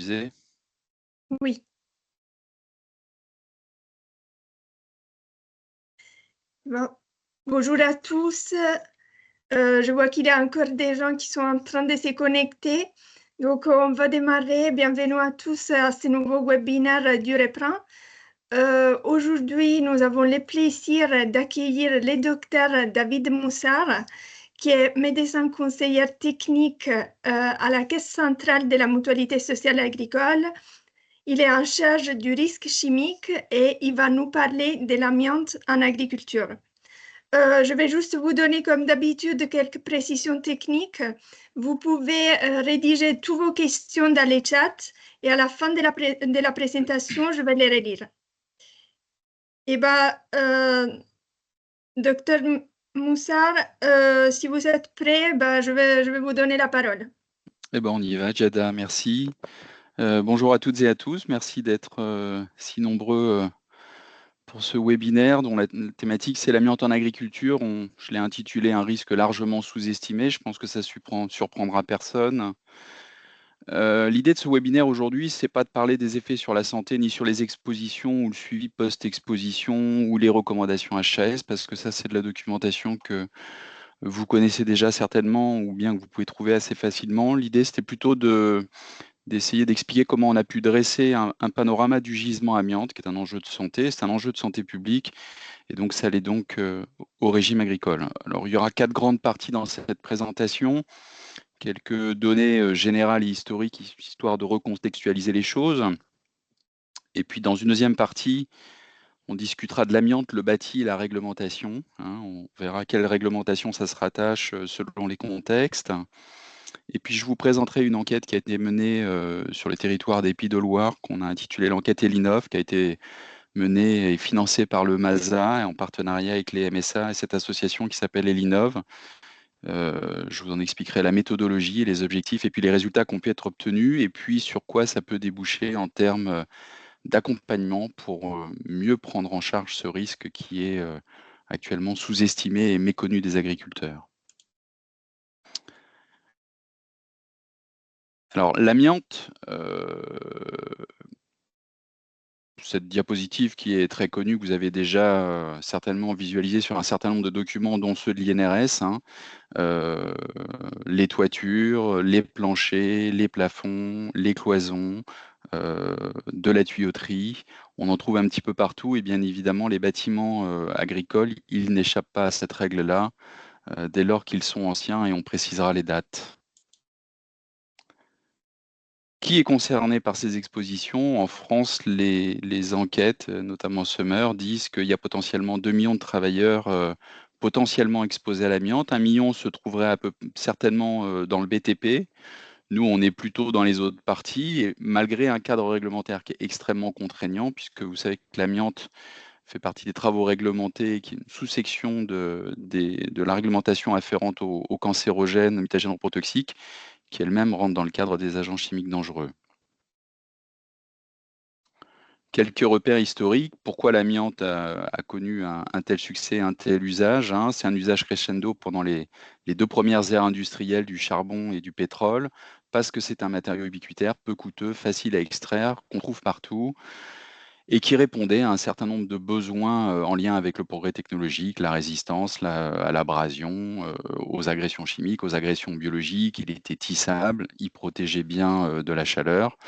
disais. Oui. Bon. Bonjour à tous. Je vois qu'il y a encore des gens qui sont en train de se connecter. Donc, on va démarrer. Bienvenue à tous à ce nouveau webinaire du Reprend. Aujourd'hui, nous avons le plaisir d'accueillir le docteur David Moussard, qui est médecin conseiller technique à la Caisse centrale de la Mutualité sociale agricole. Il est en charge du risque chimique et il va nous parler de l'amiante en agriculture. Je vais juste vous donner, comme d'habitude, quelques précisions techniques. Vous pouvez rédiger toutes vos questions dans les chats et à la fin de la présentation, je vais les relire. Eh bien, docteur Moussard, si vous êtes prêt, je vais vous donner la parole. Eh ben, on y va, Jada, merci. Bonjour à toutes et à tous, merci d'être si nombreux pour ce webinaire dont la thématique c'est l'amiante en agriculture. Je l'ai intitulé un risque largement sous-estimé. Je pense que ça surprendra personne. L'idée de ce webinaire aujourd'hui, c'est pas de parler des effets sur la santé, ni sur les expositions ou le suivi post-exposition ou les recommandations HAS, parce que ça, c'est de la documentation que vous connaissez déjà certainement ou bien que vous pouvez trouver assez facilement. L'idée, c'était plutôt d'essayer d'expliquer comment on a pu dresser un panorama du gisement amiante, qui est un enjeu de santé, c'est un enjeu de santé publique, et donc ça allait donc au régime agricole. Alors, il y aura 4 grandes parties dans cette présentation. Quelques données générales et historiques, histoire de recontextualiser les choses. Et puis dans une deuxième partie, on discutera de l'amiante, le bâti et la réglementation. On verra à quelle réglementation ça se rattache selon les contextes. Et puis je vous présenterai une enquête qui a été menée sur le territoire des Pays de Loire, qu'on a intitulée l'enquête Elinov, qui a été menée et financée par le MASA en partenariat avec les MSA et cette association qui s'appelle Elinov. Je vous en expliquerai la méthodologie, les objectifs et puis les résultats qui ont pu être obtenus et puis sur quoi ça peut déboucher en termes d'accompagnement pour mieux prendre en charge ce risque qui est actuellement sous-estimé et méconnu des agriculteurs. Alors l'amiante, cette diapositive qui est très connue, que vous avez déjà certainement visualisée sur un certain nombre de documents, dont ceux de l'INRS, les toitures, les planchers, les plafonds, les cloisons, de la tuyauterie. On en trouve un petit peu partout et bien évidemment les bâtiments agricoles, ils n'échappent pas à cette règle-là dès lors qu'ils sont anciens et on précisera les dates. Qui est concerné par ces expositions? En France, les enquêtes, notamment Summer, disent qu'il y a potentiellement 2 millions de travailleurs potentiellement exposés à l'amiante. 1 million se trouverait certainement dans le BTP. Nous, on est plutôt dans les autres parties, et malgré un cadre réglementaire qui est extrêmement contraignant, puisque vous savez que l'amiante fait partie des travaux réglementés, qui est une sous-section de la réglementation afférente aux cancérogènes, mutagènes reprotoxiques, qui elle-même rentre dans le cadre des agents chimiques dangereux. Quelques repères historiques. Pourquoi l'amiante a connu un tel succès, un tel usage, hein? C'est un usage crescendo pendant les 2 premières ères industrielles du charbon et du pétrole, parce que c'est un matériau ubiquitaire, peu coûteux, facile à extraire, qu'on trouve partout et qui répondait à un certain nombre de besoins en lien avec le progrès technologique, la résistance à l'abrasion, aux agressions chimiques, aux agressions biologiques. Il était tissable, il protégeait bien de la chaleur.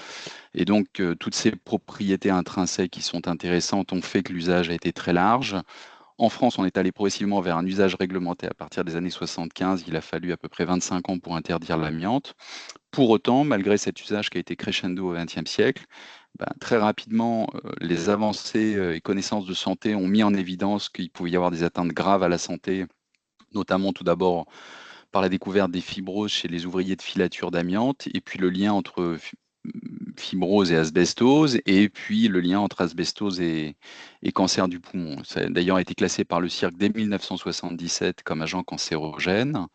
Et donc, toutes ces propriétés intrinsèques qui sont intéressantes ont fait que l'usage a été très large. En France, on est allé progressivement vers un usage réglementé à partir des années 75. Il a fallu à peu près 25 ans pour interdire l'amiante. Pour autant, malgré cet usage qui a été crescendo au XXe siècle, très rapidement, les avancées et connaissances de santé ont mis en évidence qu'il pouvait y avoir des atteintes graves à la santé, notamment tout d'abord par la découverte des fibroses chez les ouvriers de filature d'amiante, et puis le lien entre fibrose et asbestose, et puis le lien entre asbestose et cancer du poumon. Ça a d'ailleurs été classé par le CIRC dès 1977 comme agent cancérogène.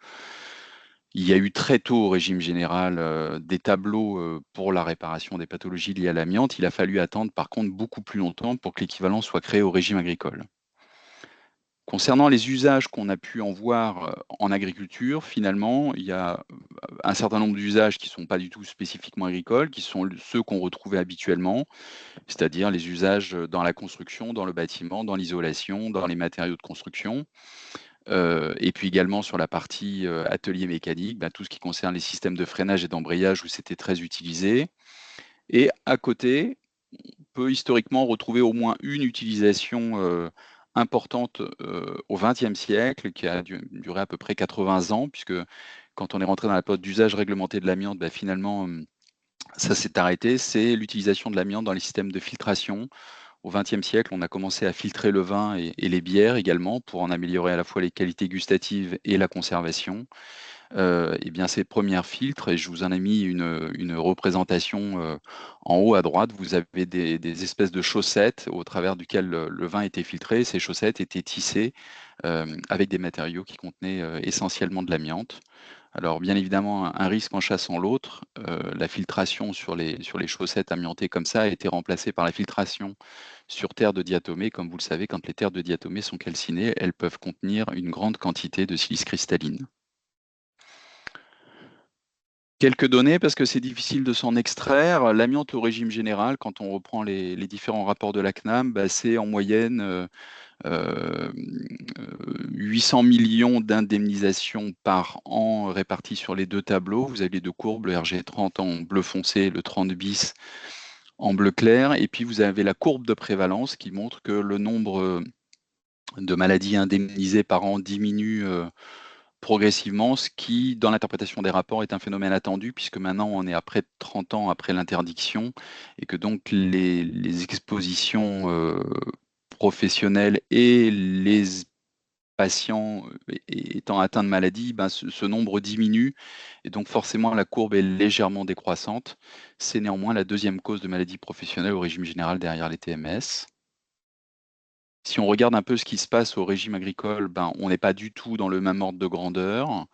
Il y a eu très tôt au régime général des tableaux pour la réparation des pathologies liées à l'amiante. Il a fallu attendre par contre beaucoup plus longtemps pour que l'équivalent soit créé au régime agricole. Concernant les usages qu'on a pu en voir en agriculture, finalement, il y a un certain nombre d'usages qui ne sont pas du tout spécifiquement agricoles, qui sont ceux qu'on retrouvait habituellement, c'est-à-dire les usages dans la construction, dans le bâtiment, dans l'isolation, dans les matériaux de construction. Et puis également sur la partie atelier mécanique, tout ce qui concerne les systèmes de freinage et d'embrayage où c'était très utilisé. Et à côté, on peut historiquement retrouver au moins une utilisation importante au XXe siècle, qui a duré à peu près 80 ans, puisque quand on est rentré dans la période d'usage réglementé de l'amiante, finalement, ça s'est arrêté. C'est l'utilisation de l'amiante dans les systèmes de filtration. Au XXe siècle, on a commencé à filtrer le vin et les bières également pour en améliorer à la fois les qualités gustatives et la conservation. Et bien ces premières filtres, et je vous en ai mis une représentation en haut à droite, vous avez des espèces de chaussettes au travers duquel le vin était filtré. Ces chaussettes étaient tissées avec des matériaux qui contenaient essentiellement de l'amiante. Alors bien évidemment, un risque en chassant l'autre, la filtration sur les chaussettes amiantées comme ça a été remplacée par la filtration sur terre de diatomée. Comme vous le savez, quand les terres de diatomée sont calcinées, elles peuvent contenir une grande quantité de silice cristalline. Quelques données, parce que c'est difficile de s'en extraire. L'amiante au régime général, quand on reprend les différents rapports de la CNAM, c'est en moyenne 800 millions d'indemnisations par an réparties sur les deux tableaux. Vous avez les deux courbes, le RG30 en bleu foncé, le 30 bis en bleu clair, et puis vous avez la courbe de prévalence qui montre que le nombre de maladies indemnisées par an diminue progressivement, ce qui, dans l'interprétation des rapports, est un phénomène attendu, puisque maintenant on est à près de 30 ans après l'interdiction, et que donc les expositions professionnelles et les patients étant atteints de maladies, ce nombre diminue, et donc forcément la courbe est légèrement décroissante. C'est néanmoins la deuxième cause de maladie professionnelle au régime général derrière les TMS. Si on regarde un peu ce qui se passe au régime agricole, on n'est pas du tout dans le même ordre de grandeur. On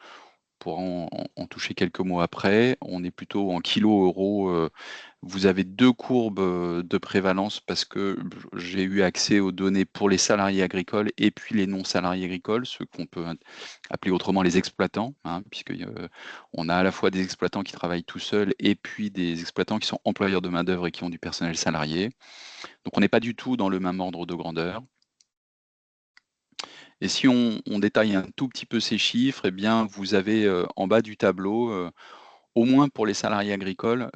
pourra en toucher quelques mots après. On est plutôt en kilo-euros. Vous avez deux courbes de prévalence parce que j'ai eu accès aux données pour les salariés agricoles et puis les non-salariés agricoles, ceux qu'on peut appeler autrement les exploitants, puisque on a à la fois des exploitants qui travaillent tout seuls et puis des exploitants qui sont employeurs de main-d'œuvre et qui ont du personnel salarié. Donc on n'est pas du tout dans le même ordre de grandeur. Et si on détaille un tout petit peu ces chiffres, eh bien, vous avez en bas du tableau, au moins pour les salariés agricoles,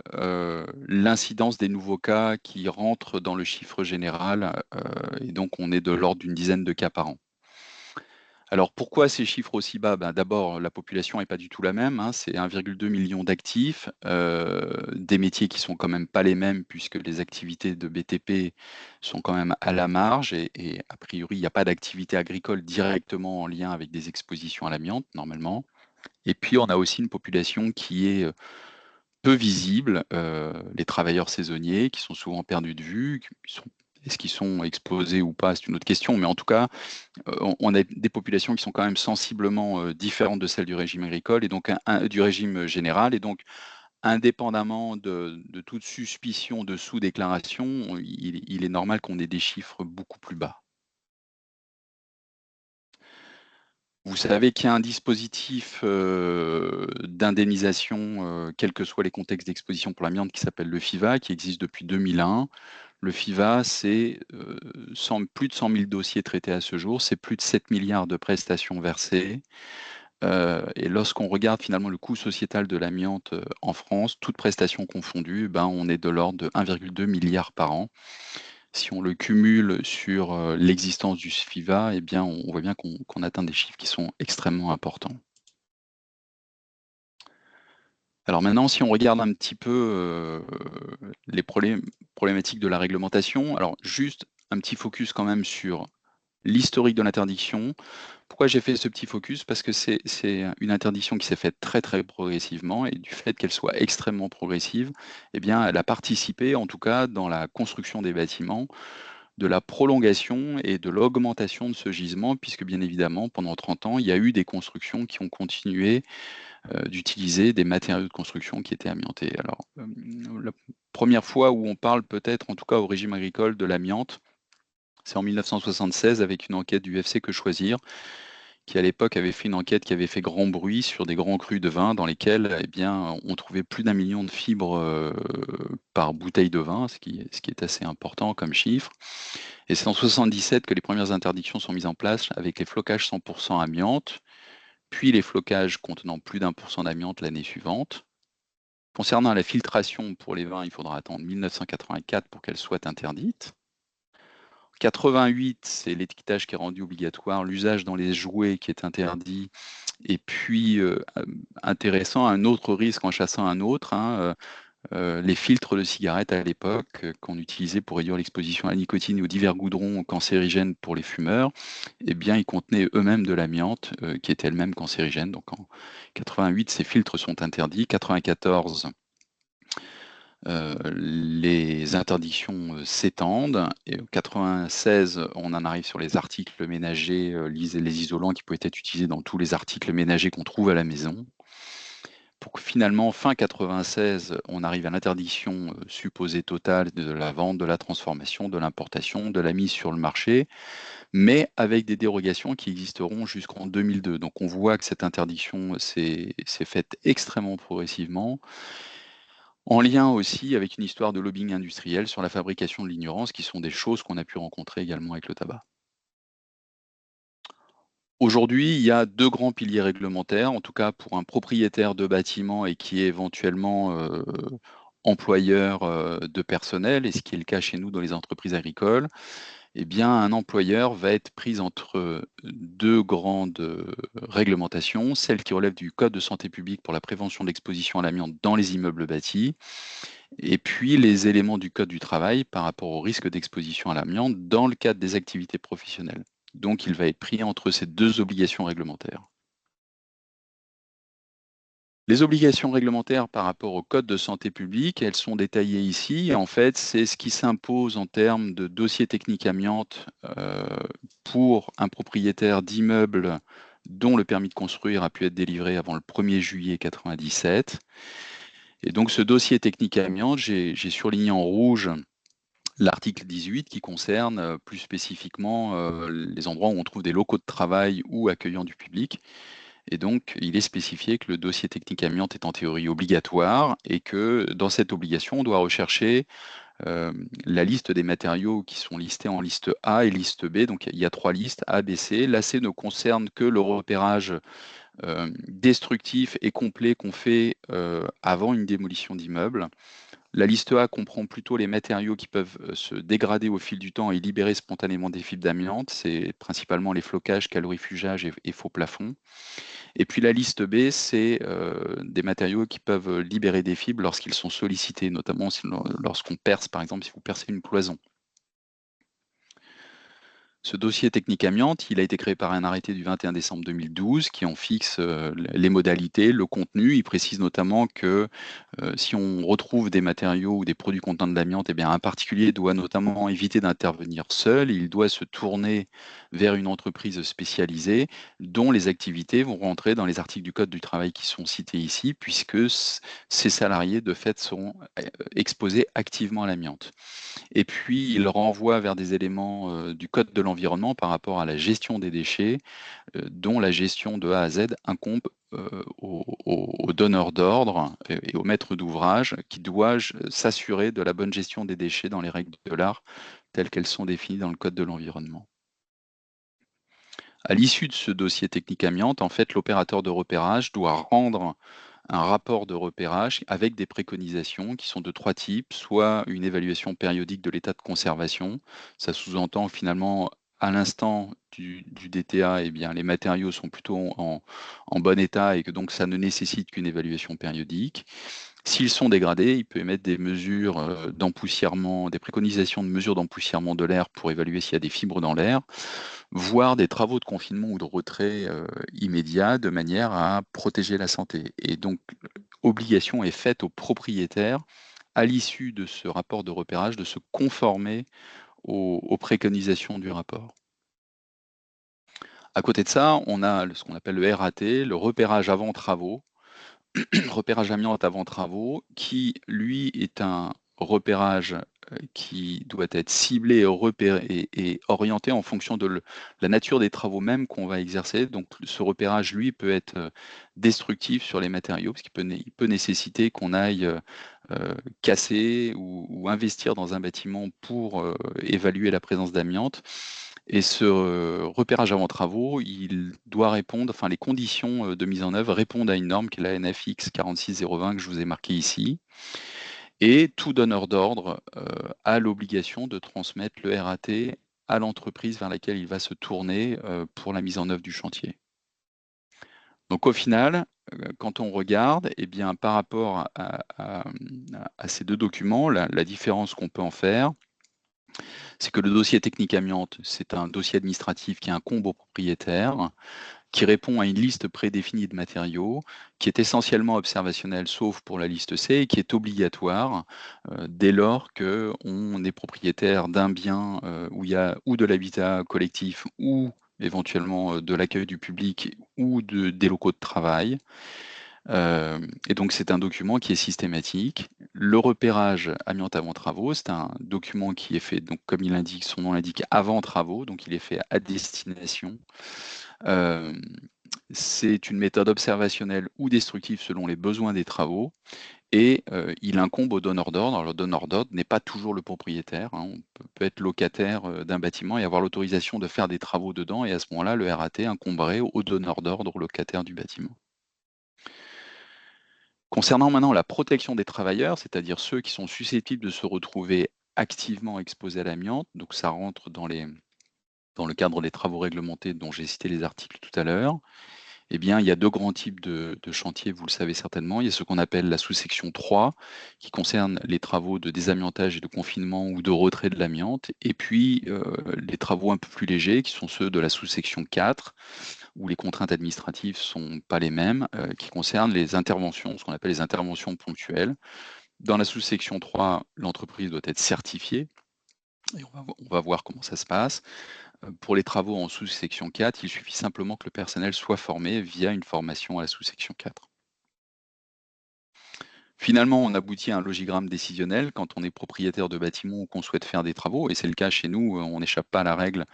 l'incidence des nouveaux cas qui rentrent dans le chiffre général, et donc on est de l'ordre d'une dizaine de cas par an. Alors pourquoi ces chiffres aussi bas? D'abord, la population n'est pas du tout la même, c'est 1,2 million d'actifs, des métiers qui sont quand même pas les mêmes puisque les activités de BTP sont quand même à la marge et a priori, il n'y a pas d'activité agricole directement en lien avec des expositions à l'amiante, normalement. Et puis on a aussi une population qui est, peu visible, les travailleurs saisonniers qui sont souvent perdus de vue, est-ce qu'ils sont exposés ou pas? C'est une autre question, mais en tout cas, on a des populations qui sont quand même sensiblement différentes de celles du régime agricole et donc du régime général. Et donc, indépendamment de toute suspicion de sous-déclaration, il est normal qu'on ait des chiffres beaucoup plus bas. Vous savez qu'il y a un dispositif d'indemnisation, quels que soient les contextes d'exposition pour l'amiante, qui s'appelle le FIVA, qui existe depuis 2001. Le FIVA, c'est plus de 100 000 dossiers traités à ce jour, c'est plus de 7 milliards de prestations versées. Et lorsqu'on regarde finalement le coût sociétal de l'amiante en France, toutes prestations confondues, on est de l'ordre de 1,2 milliard par an. Si on le cumule sur l'existence du FIVA, eh bien, on voit bien qu'on atteint des chiffres qui sont extrêmement importants. Alors maintenant, si on regarde un petit peu les problématiques de la réglementation, alors juste un petit focus quand même sur l'historique de l'interdiction. Pourquoi j'ai fait ce petit focus? Parce que c'est une interdiction qui s'est faite très très progressivement et du fait qu'elle soit extrêmement progressive, eh bien, elle a participé en tout cas dans la construction des bâtiments de la prolongation et de l'augmentation de ce gisement, puisque bien évidemment, pendant 30 ans, il y a eu des constructions qui ont continué d'utiliser des matériaux de construction qui étaient amiantés. Alors, la première fois où on parle peut-être, en tout cas au régime agricole, de l'amiante, C'est en 1976 avec une enquête du FC Que Choisir, qui à l'époque avait fait une enquête qui avait fait grand bruit sur des grands crus de vin dans lesquels eh bien, on trouvait plus d'1 million de fibres par bouteille de vin, ce qui est assez important comme chiffre. Et c'est en 77 que les premières interdictions sont mises en place avec les flocages 100% amiante, puis les flocages contenant plus d'1% d'amiante l'année suivante. Concernant la filtration pour les vins, il faudra attendre 1984 pour qu'elle soit interdite. 88, c'est l'étiquetage qui est rendu obligatoire, l'usage dans les jouets qui est interdit, et puis intéressant, un autre risque en chassant un autre, hein, les filtres de cigarettes à l'époque qu'on utilisait pour réduire l'exposition à la nicotine et aux divers goudrons cancérigènes pour les fumeurs, eh bien, ils contenaient eux-mêmes de l'amiante qui était elle-même cancérigène. Donc en 88, ces filtres sont interdits. 94, les interdictions s'étendent et en 96, on en arrive sur les articles ménagers, les isolants qui pouvaient être utilisés dans tous les articles ménagers qu'on trouve à la maison. Pour que finalement, fin 96, on arrive à l'interdiction supposée totale de la vente, de la transformation, de l'importation, de la mise sur le marché, mais avec des dérogations qui existeront jusqu'en 2002. Donc on voit que cette interdiction s'est faite extrêmement progressivement, en lien aussi avec une histoire de lobbying industriel sur la fabrication de l'ignorance, qui sont des choses qu'on a pu rencontrer également avec le tabac. Aujourd'hui, il y a 2 grands piliers réglementaires, en tout cas pour un propriétaire de bâtiment et qui est éventuellement, employeur, de personnel, et ce qui est le cas chez nous dans les entreprises agricoles. Eh bien, un employeur va être pris entre 2 grandes, réglementations, celle qui relève du code de santé publique pour la prévention de l'exposition à l'amiante dans les immeubles bâtis, et puis les éléments du code du travail par rapport au risque d'exposition à l'amiante dans le cadre des activités professionnelles. Donc il va être pris entre ces 2 obligations réglementaires. Les obligations réglementaires par rapport au code de santé publique, elles sont détaillées ici. En fait, c'est ce qui s'impose en termes de dossier technique amiante pour un propriétaire d'immeuble dont le permis de construire a pu être délivré avant le 1er juillet 97. Et donc ce dossier technique amiante, j'ai surligné en rouge l'article 18 qui concerne plus spécifiquement les endroits où on trouve des locaux de travail ou accueillant du public. Et donc, il est spécifié que le dossier technique amiante est en théorie obligatoire et que dans cette obligation, on doit rechercher la liste des matériaux qui sont listés en liste A et liste B. Donc, il y a 3 listes, A, B, C. La C ne concerne que le repérage destructif et complet qu'on fait avant une démolition d'immeuble. La liste A comprend plutôt les matériaux qui peuvent se dégrader au fil du temps et libérer spontanément des fibres d'amiante. C'est principalement les flocages, calorifugage et faux plafonds. Et puis la liste B, c'est des matériaux qui peuvent libérer des fibres lorsqu'ils sont sollicités, notamment lorsqu'on perce, par exemple, si vous percez une cloison. Ce dossier technique amiante, il a été créé par un arrêté du 21 décembre 2012 qui en fixe les modalités, le contenu. Il précise notamment que si on retrouve des matériaux ou des produits contenant de l'amiante, eh bien, un particulier doit notamment éviter d'intervenir seul. Il doit se tourner vers une entreprise spécialisée dont les activités vont rentrer dans les articles du Code du travail qui sont cités ici, puisque ces salariés, de fait, seront exposés activement à l'amiante. Et puis, il renvoie vers des éléments du Code de l'environnement par rapport à la gestion des déchets, dont la gestion de A à Z incombe au donneur d'ordre et au maître d'ouvrage qui doit s'assurer de la bonne gestion des déchets dans les règles de l'art telles qu'elles sont définies dans le Code de l'environnement. À l'issue de ce dossier technique amiante, en fait, l'opérateur de repérage doit rendre un rapport de repérage avec des préconisations qui sont de 3 types, soit une évaluation périodique de l'état de conservation. Ça sous-entend finalement, à l'instant du DTA, eh bien, les matériaux sont plutôt en bon état et que donc ça ne nécessite qu'une évaluation périodique. S'ils sont dégradés, il peut émettre des mesures d'empoussièrement, des préconisations de mesures d'empoussièrement de l'air pour évaluer s'il y a des fibres dans l'air, voire des travaux de confinement ou de retrait immédiat de manière à protéger la santé. Et donc, obligation est faite aux propriétaires, à l'issue de ce rapport de repérage, de se conformer aux préconisations du rapport. À côté de ça, on a ce qu'on appelle le RAT, le repérage avant travaux, repérage amiante avant travaux, qui, lui, est un repérage qui doit être ciblé et repéré et orienté en fonction de la nature des travaux même qu'on va exercer. Donc ce repérage, lui, peut être destructif sur les matériaux, parce il peut nécessiter qu'on aille casser ou investir dans un bâtiment pour évaluer la présence d'amiante. Et ce repérage avant travaux, il doit répondre, enfin les conditions de mise en œuvre répondent à une norme qui est la NFX 46020 que je vous ai marquée ici. Et tout donneur d'ordre a l'obligation de transmettre le RAT à l'entreprise vers laquelle il va se tourner pour la mise en œuvre du chantier. Donc au final, quand on regarde, eh bien, par rapport à ces deux documents, la différence qu'on peut en faire, c'est que le dossier technique amiante, c'est un dossier administratif qui incombe au propriétaire, qui répond à une liste prédéfinie de matériaux, qui est essentiellement observationnelle, sauf pour la liste C, et qui est obligatoire dès lors qu'on est propriétaire d'un bien où il y a ou de l'habitat collectif ou éventuellement de l'accueil du public ou des locaux de travail. Et donc c'est un document qui est systématique. Le repérage amiante avant travaux, c'est un document qui est fait, donc comme il indique, son nom l'indique, avant travaux, donc il est fait à destination. C'est une méthode observationnelle ou destructive selon les besoins des travaux et il incombe au donneur d'ordre. Alors le donneur d'ordre n'est pas toujours le propriétaire, hein. On peut être locataire d'un bâtiment et avoir l'autorisation de faire des travaux dedans et à ce moment-là, le RAT incomberait au donneur d'ordre, au locataire du bâtiment. Concernant maintenant la protection des travailleurs, c'est-à-dire ceux qui sont susceptibles de se retrouver activement exposés à l'amiante, donc ça rentre dans le cadre des travaux réglementés dont j'ai cité les articles tout à l'heure. Eh bien, il y a 2 grands types de chantiers, vous le savez certainement. Il y a ce qu'on appelle la sous-section 3, qui concerne les travaux de désamiantage et de confinement ou de retrait de l'amiante. Et puis, les travaux un peu plus légers, qui sont ceux de la sous-section 4, où les contraintes administratives sont pas les mêmes, qui concernent les interventions, ce qu'on appelle les interventions ponctuelles. Dans la sous-section 3, l'entreprise doit être certifiée et on va voir comment ça se passe. Pour les travaux en sous-section 4, il suffit simplement que le personnel soit formé via une formation à la sous-section 4. Finalement, on aboutit à un logigramme décisionnel quand on est propriétaire de bâtiment ou qu'on souhaite faire des travaux, et c'est le cas chez nous, on n'échappe pas à la règle.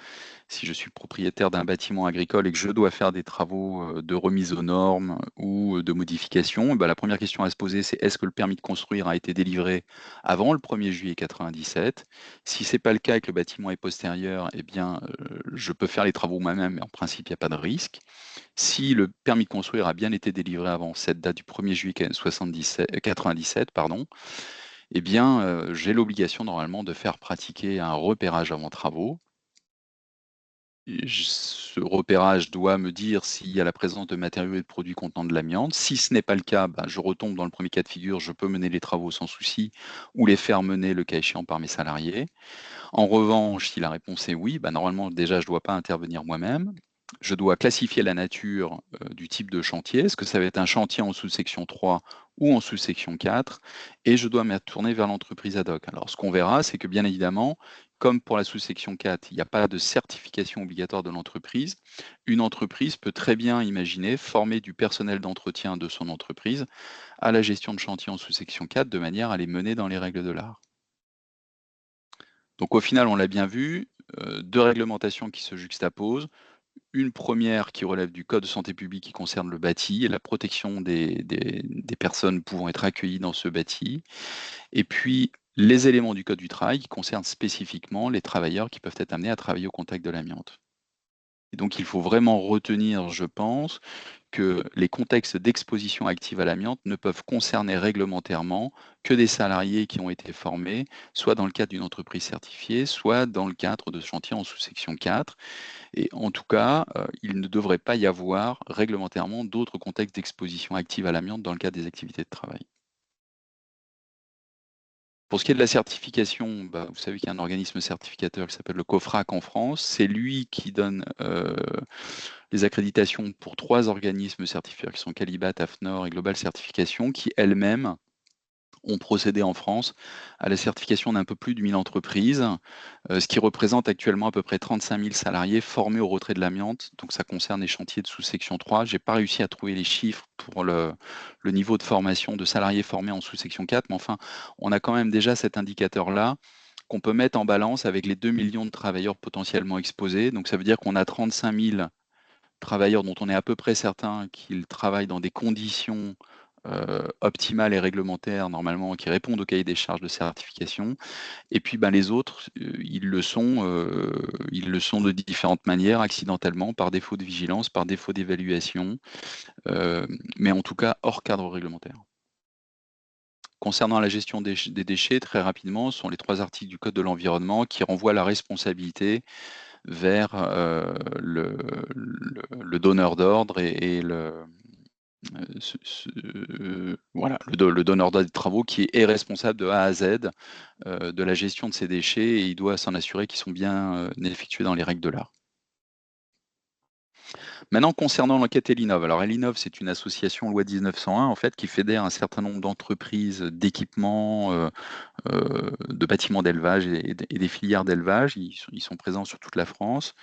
Si je suis propriétaire d'un bâtiment agricole et que je dois faire des travaux de remise aux normes ou de modification, la première question à se poser, c'est est-ce que le permis de construire a été délivré avant le 1er juillet 97? Si ce n'est pas le cas et que le bâtiment est postérieur, eh bien, je peux faire les travaux moi-même, mais en principe, il n'y a pas de risque. Si le permis de construire a bien été délivré avant cette date du 1er juillet 97, pardon, eh bien, j'ai l'obligation normalement de faire pratiquer un repérage avant travaux. Ce repérage doit me dire s'il y a la présence de matériaux et de produits contenant de l'amiante. Si ce n'est pas le cas, je retombe dans le premier cas de figure, je peux mener les travaux sans souci ou les faire mener le cas échéant par mes salariés. En revanche, si la réponse est oui, normalement déjà je ne dois pas intervenir moi-même. Je dois classifier la nature du type de chantier. Est-ce que ça va être un chantier en sous-section 3 ou en sous-section 4? Et je dois me tourner vers l'entreprise ad hoc. Alors ce qu'on verra, c'est que bien évidemment, comme pour la sous-section 4, il n'y a pas de certification obligatoire de l'entreprise. Une entreprise peut très bien imaginer former du personnel d'entretien de son entreprise à la gestion de chantier en sous-section 4 de manière à les mener dans les règles de l'art. Donc au final, on l'a bien vu, 2 réglementations qui se juxtaposent. Une première qui relève du code de santé publique qui concerne le bâti et la protection des personnes pouvant être accueillies dans ce bâti. Et puis les éléments du code du travail qui concernent spécifiquement les travailleurs qui peuvent être amenés à travailler au contact de l'amiante. Et donc il faut vraiment retenir, je pense, que les contextes d'exposition active à l'amiante ne peuvent concerner réglementairement que des salariés qui ont été formés, soit dans le cadre d'une entreprise certifiée, soit dans le cadre de chantiers en sous-section 4. Et en tout cas, il ne devrait pas y avoir réglementairement d'autres contextes d'exposition active à l'amiante dans le cadre des activités de travail. Pour ce qui est de la certification, vous savez qu'il y a un organisme certificateur qui s'appelle le COFRAC en France. C'est lui qui donne les accréditations pour 3 organismes certifieurs qui sont Calibat, AFNOR et Global Certification, qui elles-mêmes ont procédé en France à la certification d'un peu plus de 1000 entreprises, ce qui représente actuellement à peu près 35 000 salariés formés au retrait de l'amiante. Donc ça concerne les chantiers de sous-section 3. Je n'ai pas réussi à trouver les chiffres pour le niveau de formation de salariés formés en sous-section 4, mais enfin, on a quand même déjà cet indicateur-là qu'on peut mettre en balance avec les 2 millions de travailleurs potentiellement exposés. Donc ça veut dire qu'on a 35 000 travailleurs dont on est à peu près certain qu'ils travaillent dans des conditions optimales et réglementaires, normalement, qui répondent au cahier des charges de certification. Et puis les autres, ils le sont de différentes manières, accidentellement, par défaut de vigilance, par défaut d'évaluation, mais en tout cas hors cadre réglementaire. Concernant la gestion des déchets, très rapidement, ce sont les 3 articles du Code de l'environnement qui renvoient la responsabilité vers le donneur d'ordre et voilà, le donneur d'ordre des travaux qui est responsable de A à Z de la gestion de ces déchets et il doit s'en assurer qu'ils sont bien effectués dans les règles de l'art. Maintenant, concernant l'enquête Elinov. Alors, Elinov, c'est une association loi 1901, en fait, qui fédère un certain nombre d'entreprises d'équipements, de bâtiments d'élevage et des filières d'élevage. Ils sont présents sur toute la France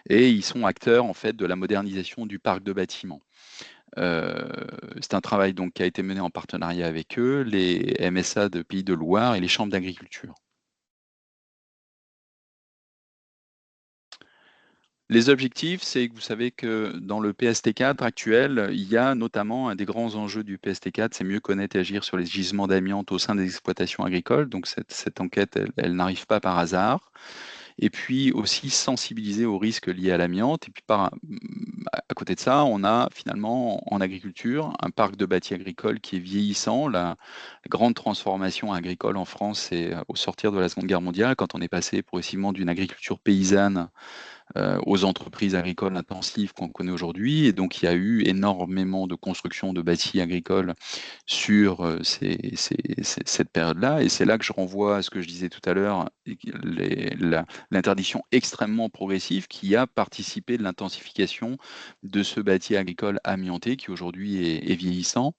et ils sont acteurs, en fait, de la modernisation du parc de bâtiments. C'est un travail donc qui a été mené en partenariat avec eux, les MSA de Pays de Loire et les chambres d'agriculture. Les objectifs, c'est que vous savez que dans le PST4 actuel, il y a notamment un des grands enjeux du PST4, c'est mieux connaître et agir sur les gisements d'amiante au sein des exploitations agricoles. Donc cette enquête, elle n'arrive pas par hasard. Et puis aussi sensibiliser aux risques liés à l'amiante. Et puis à côté de ça, on a finalement en agriculture un parc de bâti agricole qui est vieillissant. La grande transformation agricole en France, c'est au sortir de la Seconde Guerre mondiale, quand on est passé progressivement d'une agriculture paysanne aux entreprises agricoles intensives qu'on connaît aujourd'hui. Et donc, il y a eu énormément de construction de bâtis agricoles sur cette période-là. Et c'est là que je renvoie à ce que je disais tout à l'heure, l'interdiction extrêmement progressive qui a participé de l'intensification de ce bâti agricole amianté qui aujourd'hui est vieillissant.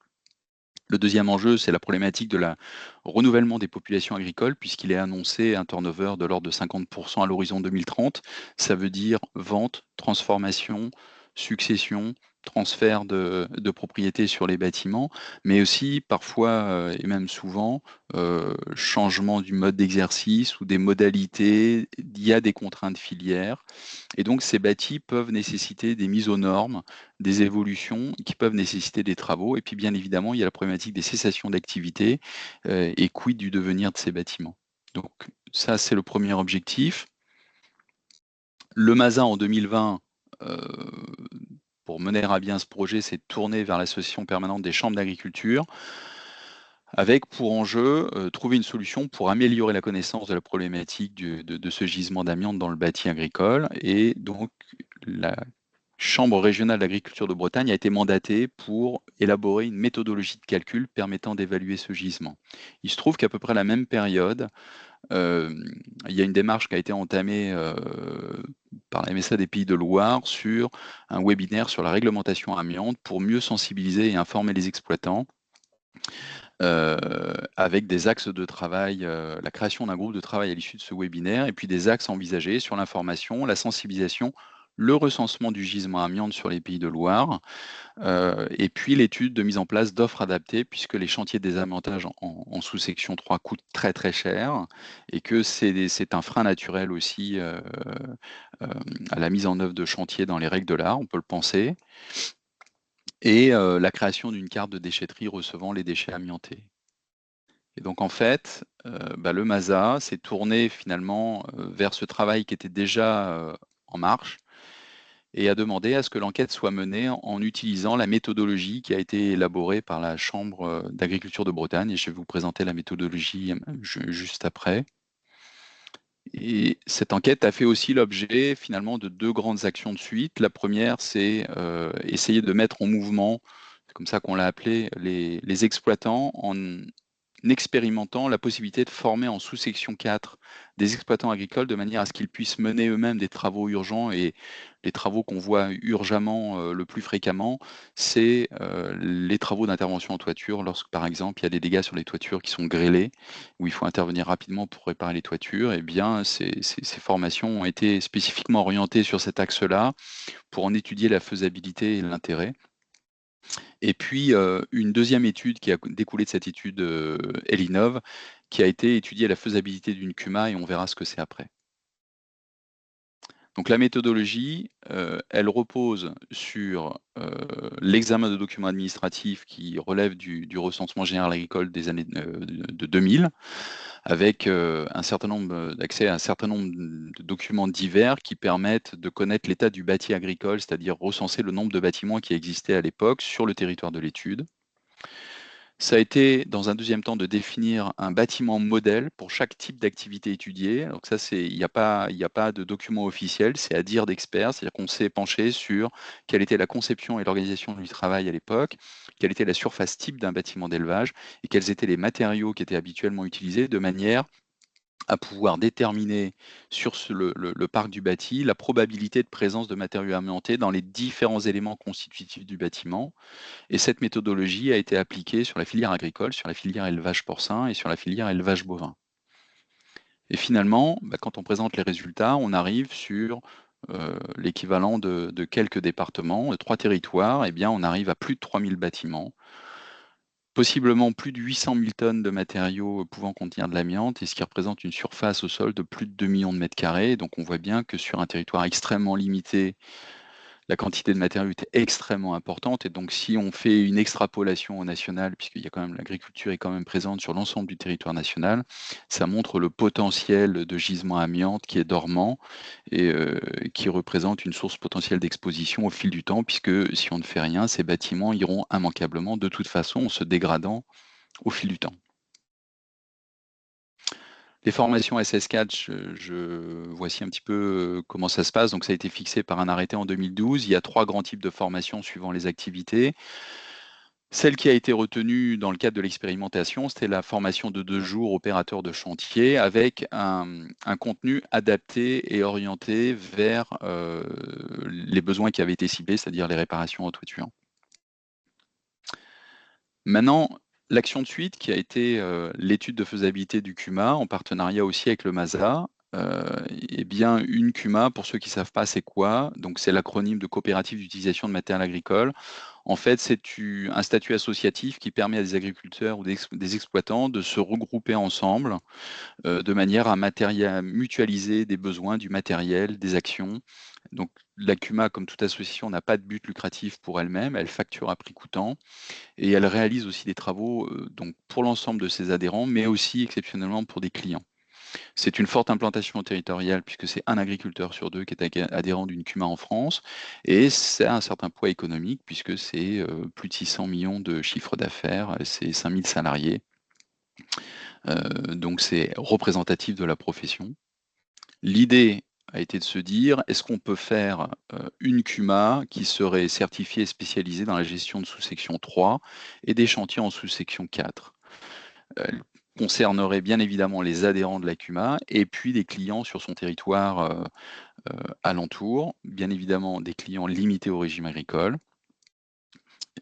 Le deuxième enjeu, c'est la problématique de la renouvellement des populations agricoles, puisqu'il est annoncé un turnover de l'ordre de 50% à l'horizon 2030. Ça veut dire vente, transformation, succession, transfert de propriété sur les bâtiments, mais aussi parfois, et même souvent, changement du mode d'exercice ou des modalités. Il y a des contraintes filières. Et donc, ces bâtis peuvent nécessiter des mises aux normes, des évolutions qui peuvent nécessiter des travaux. Et puis, bien évidemment, il y a la problématique des cessations d'activité et quid du devenir de ces bâtiments. Donc, ça, c'est le premier objectif. Le MASA, en 2020, pour mener à bien ce projet, s'est tourné vers l'association permanente des chambres d'agriculture avec pour enjeu trouver une solution pour améliorer la connaissance de la problématique de ce gisement d'amiante dans le bâti agricole. Et donc, la Chambre régionale d'agriculture de Bretagne a été mandatée pour élaborer une méthodologie de calcul permettant d'évaluer ce gisement. Il se trouve qu'à peu près à la même période, il y a une démarche qui a été entamée par la MSA des Pays de Loire sur un webinaire sur la réglementation amiante pour mieux sensibiliser et informer les exploitants avec des axes de travail, la création d'un groupe de travail à l'issue de ce webinaire, et puis des axes envisagés sur l'information, la sensibilisation, le recensement du gisement amiante sur les Pays de Loire, et puis l'étude de mise en place d'offres adaptées, puisque les chantiers de désamiantage en sous-section 3 coûtent très très cher, et que c'est un frein naturel aussi à la mise en œuvre de chantiers dans les règles de l'art, on peut le penser, et la création d'une carte de déchetterie recevant les déchets amiantés. Et donc en fait, le MASA s'est tourné finalement vers ce travail qui était déjà en marche et a demandé à ce que l'enquête soit menée en utilisant la méthodologie qui a été élaborée par la Chambre d'agriculture de Bretagne. Et je vais vous présenter la méthodologie juste après. Et cette enquête a fait aussi l'objet finalement de 2 grandes actions de suite. La première, c'est essayer de mettre en mouvement, c'est comme ça qu'on l'a appelé, les exploitants en expérimentant la possibilité de former en sous-section 4 des exploitants agricoles de manière à ce qu'ils puissent mener eux-mêmes des travaux urgents. Et les travaux qu'on voit urgemment le plus fréquemment, c'est les travaux d'intervention en toiture, lorsque par exemple il y a des dégâts sur les toitures qui sont grêlées, où il faut intervenir rapidement pour réparer les toitures. Et bien ces formations ont été spécifiquement orientées sur cet axe-là pour en étudier la faisabilité et l'intérêt. Et puis, une deuxième étude qui a découlé de cette étude Elinov, qui a été étudier la faisabilité d'une CUMA et on verra ce que c'est après. Donc la méthodologie, elle repose sur l'examen de documents administratifs qui relèvent du recensement général agricole des années de 2000, avec un certain nombre d'accès à un certain nombre de documents divers qui permettent de connaître l'état du bâti agricole, c'est-à-dire recenser le nombre de bâtiments qui existaient à l'époque sur le territoire de l'étude. Ça a été, dans un deuxième temps, de définir un bâtiment modèle pour chaque type d'activité étudiée. Donc ça, il n'y a pas de document officiel, c'est à dire d'experts, c'est-à-dire qu'on s'est penché sur quelle était la conception et l'organisation du travail à l'époque, quelle était la surface type d'un bâtiment d'élevage et quels étaient les matériaux qui étaient habituellement utilisés de manière à pouvoir déterminer sur le parc du bâti la probabilité de présence de matériaux amiantés dans les différents éléments constitutifs du bâtiment. Et cette méthodologie a été appliquée sur la filière agricole, sur la filière élevage porcin et sur la filière élevage bovin. Et finalement, quand on présente les résultats, on arrive sur l'équivalent de quelques départements, de 3 territoires, et bien on arrive à plus de 3000 bâtiments, possiblement plus de 800 000 tonnes de matériaux pouvant contenir de l'amiante, et ce qui représente une surface au sol de plus de 2 millions de mètres carrés. Donc on voit bien que sur un territoire extrêmement limité, la quantité de matériaux était extrêmement importante. Et donc, si on fait une extrapolation au national, puisqu'il y a quand même l'agriculture est quand même présente sur l'ensemble du territoire national, ça montre le potentiel de gisement amiante qui est dormant et qui représente une source potentielle d'exposition au fil du temps, puisque si on ne fait rien, ces bâtiments iront immanquablement, de toute façon, en se dégradant au fil du temps. Les formations SS4, voici un petit peu comment ça se passe. Donc, ça a été fixé par un arrêté en 2012. Il y a 3 grands types de formations suivant les activités. Celle qui a été retenue dans le cadre de l'expérimentation, c'était la formation de 2 jours opérateur de chantier avec un contenu adapté et orienté vers les besoins qui avaient été ciblés, c'est-à-dire les réparations en toiture. Maintenant, l'action de suite qui a été l'étude de faisabilité du CUMA en partenariat aussi avec le MASA. Eh bien, une CUMA, pour ceux qui ne savent pas, c'est quoi? Donc, c'est l'acronyme de coopérative d'utilisation de matériel agricole. En fait, c'est un statut associatif qui permet à des agriculteurs ou des exploitants de se regrouper ensemble de manière à mutualiser des besoins, du matériel, des actions. Donc, la CUMA, comme toute association, n'a pas de but lucratif pour elle-même, elle facture à prix coûtant et elle réalise aussi des travaux donc pour l'ensemble de ses adhérents, mais aussi exceptionnellement pour des clients. C'est une forte implantation territoriale puisque c'est un agriculteur sur 2 qui est adhérent d'une CUMA en France et c'est un certain poids économique puisque c'est plus de 600 millions de chiffre d'affaires, c'est 5000 salariés. Donc c'est représentatif de la profession. L'idée a été de se dire, est-ce qu'on peut faire une CUMA qui serait certifiée et spécialisée dans la gestion de sous-section 3 et des chantiers en sous-section 4? Elle concernerait bien évidemment les adhérents de la CUMA et puis des clients sur son territoire alentour, bien évidemment des clients limités au régime agricole.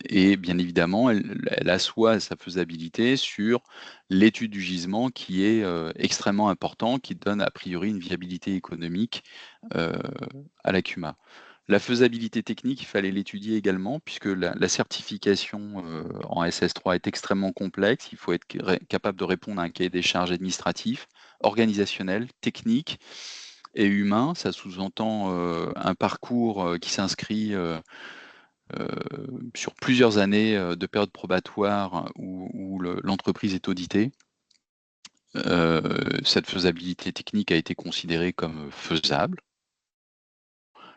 Et bien évidemment, elle assoit sa faisabilité sur l'étude du gisement qui est extrêmement important, qui donne a priori une viabilité économique à la CUMA. La faisabilité technique, il fallait l'étudier également, puisque la certification en SS3 est extrêmement complexe. Il faut être capable de répondre à un cahier des charges administratif, organisationnel, technique et humain. Ça sous-entend un parcours qui s'inscrit sur plusieurs années de période probatoire où l'entreprise est auditée. Cette faisabilité technique a été considérée comme faisable.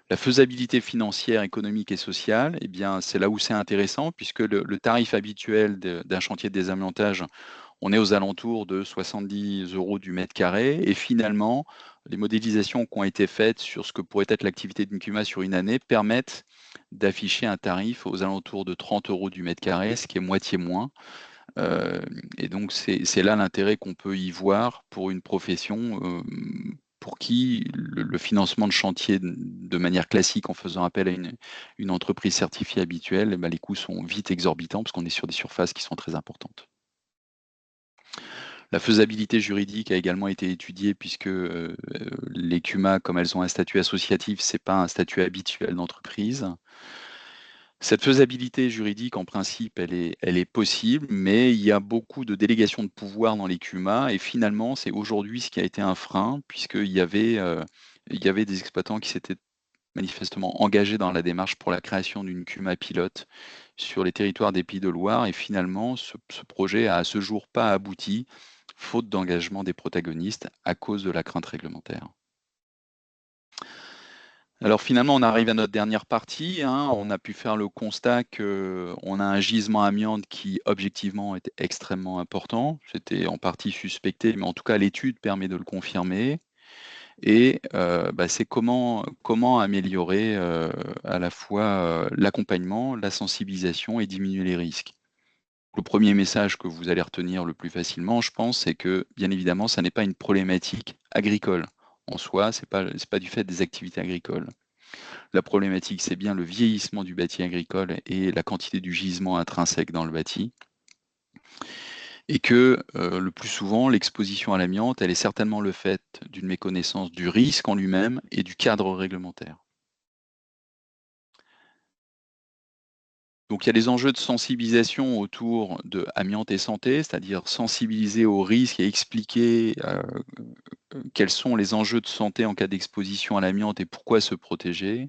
La faisabilité financière, économique et sociale, eh bien, c'est là où c'est intéressant, puisque le tarif habituel d'un chantier de désamiantage, on est aux alentours de 70 € du mètre carré. Et finalement, les modélisations qui ont été faites sur ce que pourrait être l'activité d'une CUMA sur une année permettent d'afficher un tarif aux alentours de 30 € du mètre carré, ce qui est moitié moins. Et donc, c'est là l'intérêt qu'on peut y voir pour une profession pour qui le financement de chantier de manière classique en faisant appel à une entreprise certifiée habituelle, eh ben, les coûts sont vite exorbitants parce qu'on est sur des surfaces qui sont très importantes. La faisabilité juridique a également été étudiée puisque les CUMA, comme elles ont un statut associatif, c'est pas un statut habituel d'entreprise. Cette faisabilité juridique, en principe, elle est possible, mais il y a beaucoup de délégations de pouvoir dans les CUMA et finalement, c'est aujourd'hui ce qui a été un frein il y avait des exploitants qui s'étaient manifestement engagés dans la démarche pour la création d'une CUMA pilote sur les territoires des Pays de Loire et finalement, ce projet a à ce jour pas abouti, faute d'engagement des protagonistes à cause de la crainte réglementaire. Alors finalement, on arrive à notre dernière partie, hein. On a pu faire le constat qu'on a un gisement amiante qui objectivement était extrêmement important. C'était en partie suspecté, mais en tout cas l'étude permet de le confirmer. Et c'est comment améliorer à la fois l'accompagnement, la sensibilisation et diminuer les risques. Le premier message que vous allez retenir le plus facilement, je pense, c'est que bien évidemment, ça n'est pas une problématique agricole. En soi, c'est pas du fait des activités agricoles. La problématique, c'est bien le vieillissement du bâti agricole et la quantité du gisement intrinsèque dans le bâti. Et que le plus souvent, l'exposition à l'amiante, elle est certainement le fait d'une méconnaissance du risque en lui-même et du cadre réglementaire. Donc il y a des enjeux de sensibilisation autour de amiante et santé, c'est-à-dire sensibiliser aux risques et expliquer quels sont les enjeux de santé en cas d'exposition à l'amiante et pourquoi se protéger.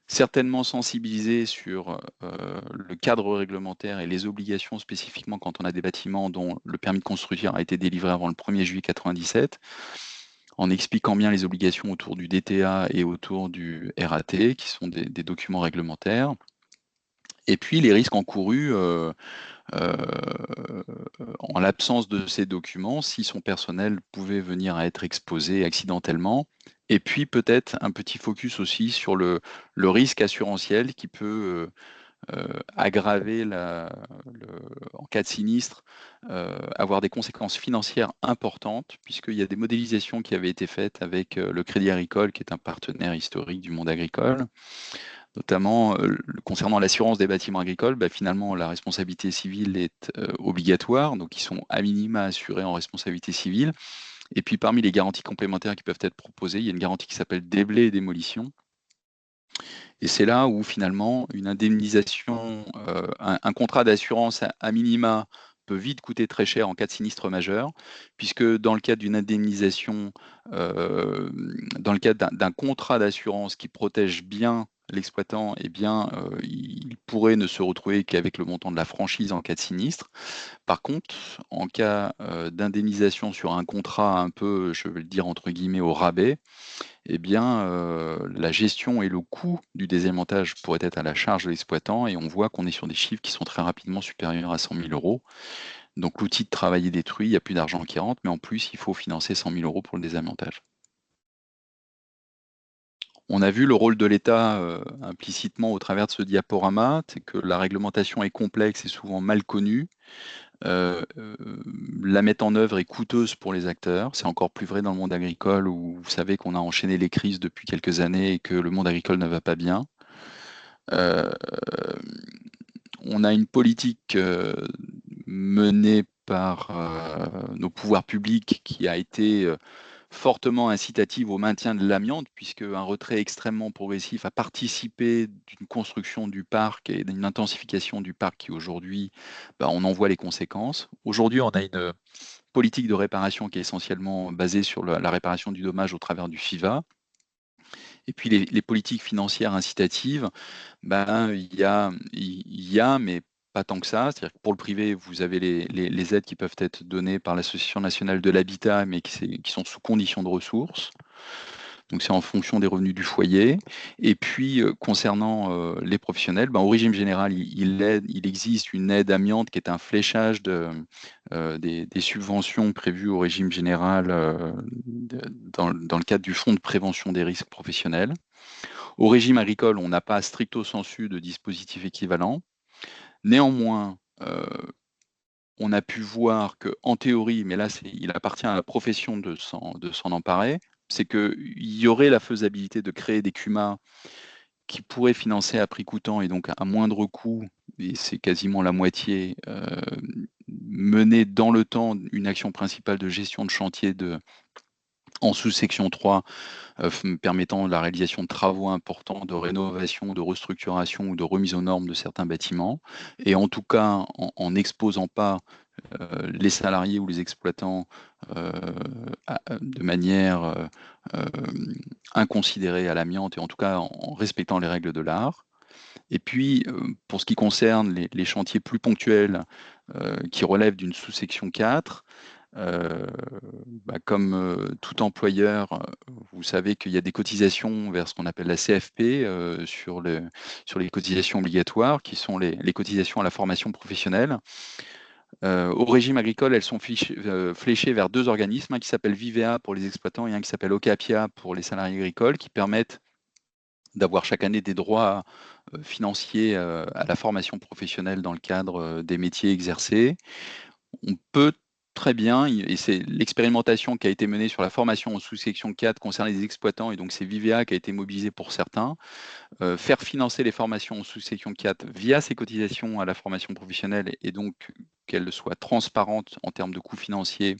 Certainement sensibiliser sur le cadre réglementaire et les obligations spécifiquement quand on a des bâtiments dont le permis de construire a été délivré avant le 1er juillet 97, en expliquant bien les obligations autour du DTA et autour du RAT, qui sont des documents réglementaires. Et puis les risques encourus en l'absence de ces documents, si son personnel pouvait venir à être exposé accidentellement. Et puis peut-être un petit focus aussi sur le risque assurantiel qui peut aggraver en cas de sinistre, avoir des conséquences financières importantes, puisqu'il y a des modélisations qui avaient été faites avec le Crédit Agricole, qui est un partenaire historique du monde agricole, notamment concernant l'assurance des bâtiments agricoles. Finalement, la responsabilité civile est obligatoire, donc ils sont à minima assurés en responsabilité civile. Et puis parmi les garanties complémentaires qui peuvent être proposées, il y a une garantie qui s'appelle déblai et démolition. Et c'est là où finalement une indemnisation, un contrat d'assurance à minima peut vite coûter très cher en cas de sinistre majeur, puisque dans le cadre d'une indemnisation, dans le cadre d'un contrat d'assurance qui protège bien l'exploitant, eh bien, il pourrait ne se retrouver qu'avec le montant de la franchise en cas de sinistre. Par contre, en cas d'indemnisation sur un contrat un peu, je vais le dire entre guillemets, au rabais, eh bien, la gestion et le coût du désamiantage pourraient être à la charge de l'exploitant et on voit qu'on est sur des chiffres qui sont très rapidement supérieurs à 100 000 €. Donc l'outil de travail est détruit, il n'y a plus d'argent qui rentre, mais en plus, il faut financer 100 000 € pour le désamiantage. On a vu le rôle de l'État implicitement au travers de ce diaporama, c'est que la réglementation est complexe et souvent mal connue. Euh, euh, la mettre en œuvre est coûteuse pour les acteurs. C'est encore plus vrai dans le monde agricole où vous savez qu'on a enchaîné les crises depuis quelques années et que le monde agricole ne va pas bien. Euh, on a une politique menée par nos pouvoirs publics qui a été fortement incitative au maintien de l'amiante, puisque un retrait extrêmement progressif a participé d'une construction du parc et d'une intensification du parc qui aujourd'hui, on en voit les conséquences. Aujourd'hui, on a une politique de réparation qui est essentiellement basée sur la réparation du dommage au travers du FIVA. Et puis les politiques financières incitatives, mais pas tant que ça. C'est-à-dire que pour le privé, vous avez les aides qui peuvent être données par l'Association nationale de l'habitat, mais qui sont sous condition de ressources. Donc c'est en fonction des revenus du foyer. Et puis concernant les professionnels, au régime général, il existe une aide amiante qui est un fléchage des subventions prévues au régime général dans le cadre du fonds de prévention des risques professionnels. Au régime agricole, on n'a pas stricto sensu de dispositif équivalent. Néanmoins, on a pu voir qu'en théorie, mais là, il appartient à la profession de s'en emparer, c'est qu'il y aurait la faisabilité de créer des CUMA qui pourraient financer à prix coûtant et donc à moindre coût, et c'est quasiment la moitié, mener dans le temps une action principale de gestion de chantier En sous-section 3, permettant la réalisation de travaux importants de rénovation, de restructuration ou de remise aux normes de certains bâtiments. Et en tout cas, en n'exposant pas les salariés ou les exploitants de manière inconsidérée à l'amiante, et en tout cas en respectant les règles de l'art. Et puis, pour ce qui concerne les chantiers plus ponctuels qui relèvent d'une sous-section 4, comme tout employeur, vous savez qu'il y a des cotisations vers ce qu'on appelle la CFP sur les cotisations obligatoires, qui sont les cotisations à la formation professionnelle. Au régime agricole, elles sont fléchées vers deux organismes, un qui s'appelle Vivea pour les exploitants et un qui s'appelle Ocapia pour les salariés agricoles, qui permettent d'avoir chaque année des droits financiers à la formation professionnelle dans le cadre des métiers exercés. On peut très bien, et c'est l'expérimentation qui a été menée sur la formation en sous-section 4 concernant les exploitants, et donc c'est Vivea qui a été mobilisé pour certains, faire financer les formations en sous-section 4 via ces cotisations à la formation professionnelle, et donc qu'elles soient transparentes en termes de coûts financiers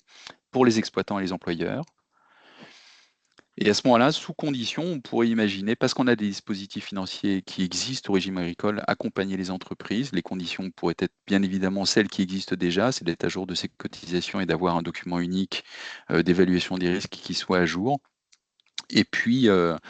pour les exploitants et les employeurs. Et à ce moment-là, sous condition, on pourrait imaginer, parce qu'on a des dispositifs financiers qui existent au régime agricole, accompagner les entreprises. Les conditions pourraient être bien évidemment celles qui existent déjà, c'est d'être à jour de ces cotisations et d'avoir un document unique d'évaluation des risques qui soit à jour. Et puis, la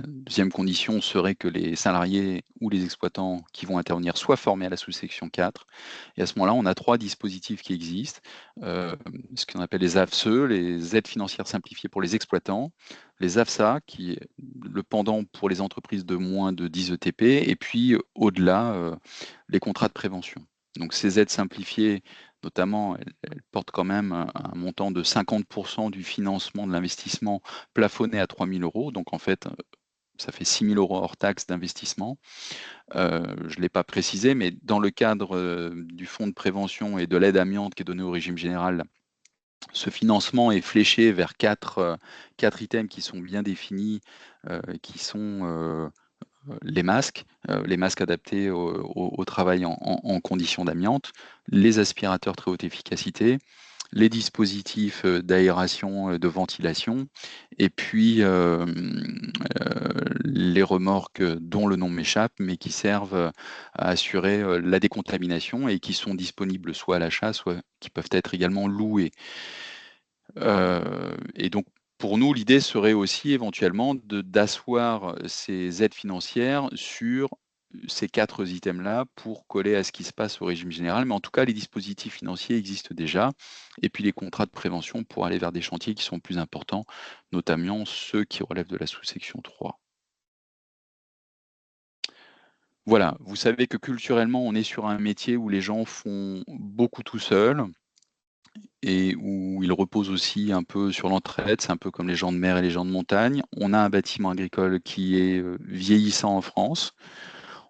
deuxième condition serait que les salariés ou les exploitants qui vont intervenir soient formés à la sous-section 4. Et à ce moment-là, on a 3 dispositifs qui existent. Ce qu'on appelle les AFSE, les aides financières simplifiées pour les exploitants, les AFSA, qui est le pendant pour les entreprises de moins de 10 ETP, et puis au-delà, les contrats de prévention. Donc ces aides simplifiées, notamment, elles portent quand même un montant de 50% du financement de l'investissement plafonné à 3 000 €. Donc en fait, ça fait 6 000 € hors taxe d'investissement. Je ne l'ai pas précisé, mais dans le cadre du fonds de prévention et de l'aide amiante qui est donnée au régime général, ce financement est fléché vers quatre items qui sont bien définis, qui sont les masques adaptés au travail en conditions d'amiante, les aspirateurs très haute efficacité, les dispositifs d'aération, de ventilation, et puis les remorques dont le nom m'échappe, mais qui servent à assurer la décontamination et qui sont disponibles soit à l'achat, soit qui peuvent être également loués. Et donc pour nous, l'idée serait aussi éventuellement d'asseoir ces aides financières sur ces 4 items-là pour coller à ce qui se passe au régime général. Mais en tout cas, les dispositifs financiers existent déjà, et puis les contrats de prévention pour aller vers des chantiers qui sont plus importants, notamment ceux qui relèvent de la sous-section 3. Voilà, vous savez que culturellement, on est sur un métier où les gens font beaucoup tout seuls et où ils reposent aussi un peu sur l'entraide. C'est un peu comme les gens de mer et les gens de montagne. On a un bâtiment agricole qui est vieillissant en France.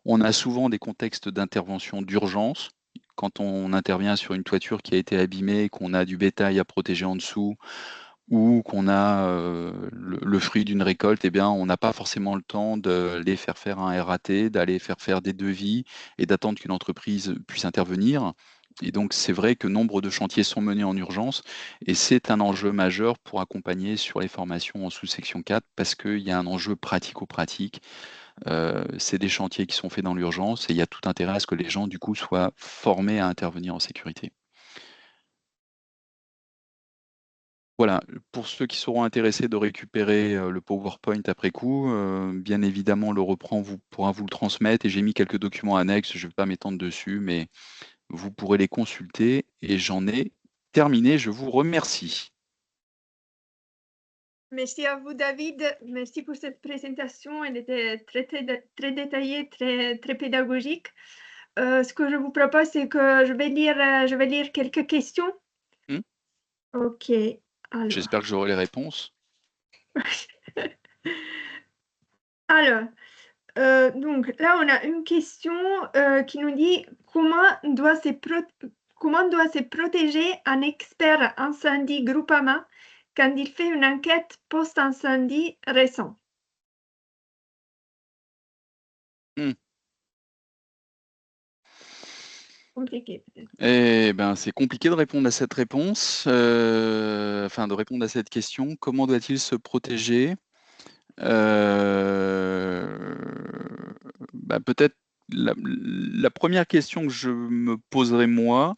On a souvent des contextes d'intervention d'urgence. Quand on intervient sur une toiture qui a été abîmée, qu'on a du bétail à protéger en dessous, ou qu'on a le fruit d'une récolte, eh bien, on n'a pas forcément le temps d'aller faire un RAT, d'aller faire des devis et d'attendre qu'une entreprise puisse intervenir. Et donc, c'est vrai que nombre de chantiers sont menés en urgence, et c'est un enjeu majeur pour accompagner sur les formations en sous-section 4, parce qu'il y a un enjeu pratico-pratique. C'est des chantiers qui sont faits dans l'urgence, et il y a tout intérêt à ce que les gens, du coup, soient formés à intervenir en sécurité. Voilà, pour ceux qui seront intéressés de récupérer le PowerPoint après coup, bien évidemment, le reprend pourra vous le transmettre, et j'ai mis quelques documents annexes, je ne vais pas m'étendre dessus, mais vous pourrez les consulter, et j'en ai terminé, je vous remercie. Merci à vous, David. Merci pour cette présentation. Elle était très détaillée, très pédagogique. Ce que je vous propose, c'est que je vais lire quelques questions. Mmh. OK, alors. J'espère que j'aurai les réponses. Alors, donc là, on a une question qui nous dit comment doit se protéger un expert incendie Groupama quand il fait une enquête post-incendie récent? Mmh. compliqué peut-être. Eh ben, c'est compliqué de répondre à cette réponse, enfin de répondre à cette question. Comment doit-il se protéger? Bah, peut-être la première question que je me poserais moi,